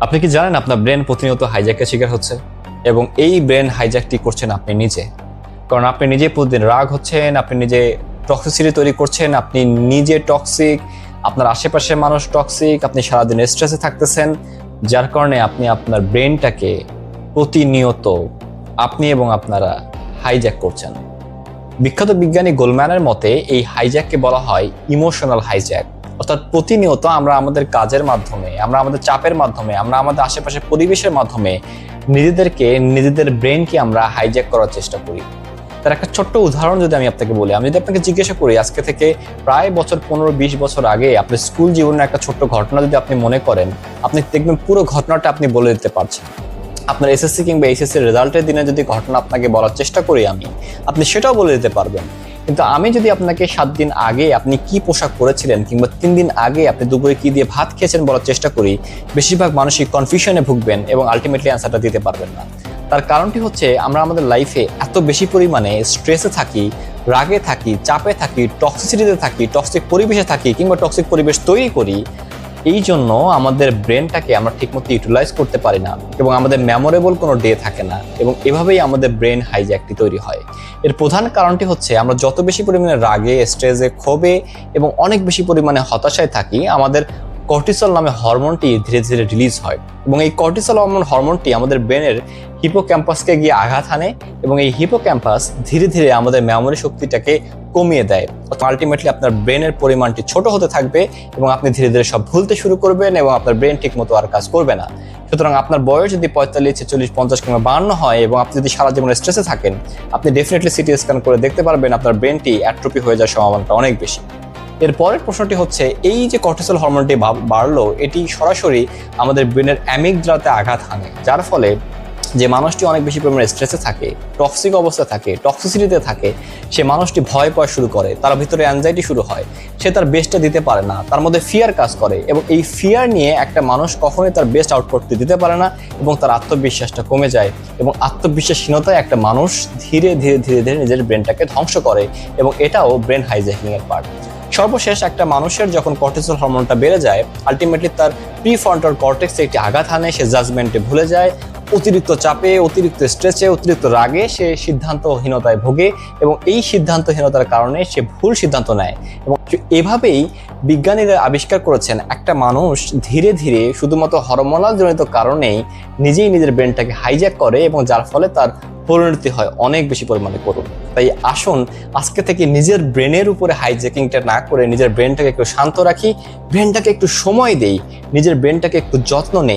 আপনি কি জানেন আপনার ব্রেন প্রতিনিয়ত হাইজ্যাকের শিকার হচ্ছে এবং এই ব্রেন হাইজ্যাকটি করছেন আপনি নিজে। কারণ আপনি নিজে প্রতিদিন রাগ হচ্ছেন, আপনি নিজে টক্সিসিটি তৈরি করছেন, আপনি নিজে টক্সিক, আপনার আশেপাশের মানুষ টক্সিক, আপনি সারাদিন স্ট্রেসে থাকতেছেন, যার কারণে আপনি আপনার ব্রেনটাকে প্রতিনিয়ত আপনি এবং আপনারা হাইজ্যাক করছেন। বিখ্যাত বিজ্ঞানী গোলম্যানের মতে এই হাইজ্যাককে বলা হয় ইমোশনাল হাইজ্যাক। অর্থাৎ প্রতিনিয়ত আমরা আমাদের কাজের মাধ্যমে, আমরা আমাদের চাপের মাধ্যমে, আমরা আমাদের আশেপাশের পরিবেশের মাধ্যমে নিজেদের ব্রেনকে আমরা হাইজ্যাক করার চেষ্টা করি। তার একটা ছোট্ট উদাহরণ যদি আমি আপনাকে বলি, আমি যদি আপনাকে জিজ্ঞাসা করি আজকে থেকে প্রায় 15-20 বছর আগে আপনার স্কুল জীবনের একটা ছোট্ট ঘটনা যদি আপনি মনে করেন, আপনি দেখবেন পুরো ঘটনাটা আপনি বলে দিতে পারছেন। আপনার এসএসসি কিংবা এইচএসসি রেজাল্টের দিনে যদি ঘটনা আপনাকে বলার চেষ্টা করি আপনি সেটাও বলে দিতে পারবেন। কিন্তু আমি যদি আপনাকে 7 দিন আগে আপনি কি পোশাক পরেছিলেন কিংবা 3 দিন আগে আপনি দুপুরে কি দিয়ে ভাত খেয়েছেন বলার চেষ্টা করি, বেশিরভাগ মানুষই কনফিউশনে ভুগবেন এবং আলটিমেটলি অ্যান্সারটা দিতে পারবেন না। তার কারণটি হচ্ছে আমরা আমাদের লাইফে এত বেশি পরিমাণে স্ট্রেসে থাকি, রাগে থাকি, চাপে থাকি, টক্সিসিটিতে থাকি, টক্সিক পরিবেশে থাকি কিংবা টক্সিক পরিবেশ তৈরি করি। এই জন্য আমাদের ব্রেনটাকে আমরা ঠিকমতো ইউটিলাইজ করতে পারি না এবং আমাদের মেমোরেবল কোনো ডে থাকে না এবং এভাবেই আমাদের ব্রেন হাইজ্যাকটি তৈরি হয়। এর প্রধান কারণটি হচ্ছে আমরা যত বেশি পরিমাণে রাগে, স্ট্রেসে, ক্ষোভে এবং অনেক বেশি পরিমাণে হতাশায় থাকি, আমাদের কর্টিসল নামে হরমোনটি ধীরে ধীরে রিলিজ হয় এবং এই কর্টিসল হরমোনটি আমাদের ব্রেনের হিপোক্যাম্পাসকে গিয়ে আঘাত হানে এবং এই হিপোক্যাম্পাস ধীরে ধীরে আমাদের মেমোরি শক্তিটাকে কমিয়ে দেয়। আলটিমেটলি আপনার ব্রেনের পরিমাণটি ছোট হতে থাকবে এবং আপনি ধীরে ধীরে সব ভুলতে শুরু করবেন এবং আপনার ব্রেন ঠিক মতো আর কাজ করবে না। সুতরাং আপনার বয়স যদি 45, 46, 50 কিংবা 52 হয় এবং আপনি যদি সারা জীবনে স্ট্রেসে থাকেন, আপনি ডেফিনেটলি সিটি স্ক্যান করে দেখতে পারবেন আপনার ব্রেনটি অ্যাট্রোফি হয়ে যাওয়ার সম্ভাবনাটা অনেক বেশি। এর পরের প্রশ্নটি হচ্ছে, এই যে কর্টিসল হরমোনটি বাড়লো, এটি সরাসরি আমাদের ব্রেনের অ্যামিগডালাতে আঘাত হানে, যার ফলে যে মানুষটি অনেক বেশি পরিমাণে স্ট্রেসে থাকে, টক্সিক অবস্থায় থাকে, টক্সিসিটিতে থাকে, সে মানুষটি ভয় পাওয়া শুরু করে, তার ভিতরে অ্যাংজাইটি শুরু হয়, সে তার বেস্টটা দিতে পারে না, তার মধ্যে ফিয়ার কাজ করে এবং এই ফিয়ার নিয়ে একটা মানুষ কখনোই তার বেস্ট আউট করতে দিতে পারে না এবং তার আত্মবিশ্বাসটা কমে যায় এবং আত্মবিশ্বাসহীনতায় একটা মানুষ ধীরে ধীরে ধীরে ধীরে নিজের ব্রেনটাকে ধ্বংস করে এবং এটাও ব্রেন হাইজ্যাকিং এর পার্ট। সর্বশেষ একটা মানুষের যখন কর্টিসল হরমোনটা বেড়ে যায়, আলটিমেটলি তার প্রিফ্রন্টাল কর্টেক্সে একটি আঘাত হানে, সে জাজমেন্টে ভুলে যায়, অতিরিক্ত চাপে, অতিরিক্ত স্ট্রেসে, অতিরিক্ত রাগে সে সিদ্ধান্তহীনতায় ভোগে এবং এই সিদ্ধান্তহীনতার কারণে সে ভুল সিদ্ধান্ত নেয়। এবং এভাবেই বিজ্ঞানীরা আবিষ্কার করেছেন একটা মানুষ ধীরে ধীরে শুধুমাত্র হরমোনাল জনিত কারণেই নিজেই নিজের ব্রেনটাকে হাইজ্যাক করে এবং যার ফলে তার পরিণতি হয় অনেক বেশি পরিমাণে করুন। তাই আসুন আজকে থেকে নিজের ব্রেনের উপরে হাইজ্যাকিংটা না করে নিজের ব্রেনটাকে একটু শান্ত রাখি, ব্রেনটাকে একটু সময় দেই, নিজের ব্রেনটাকে একটু যত্ন নেই।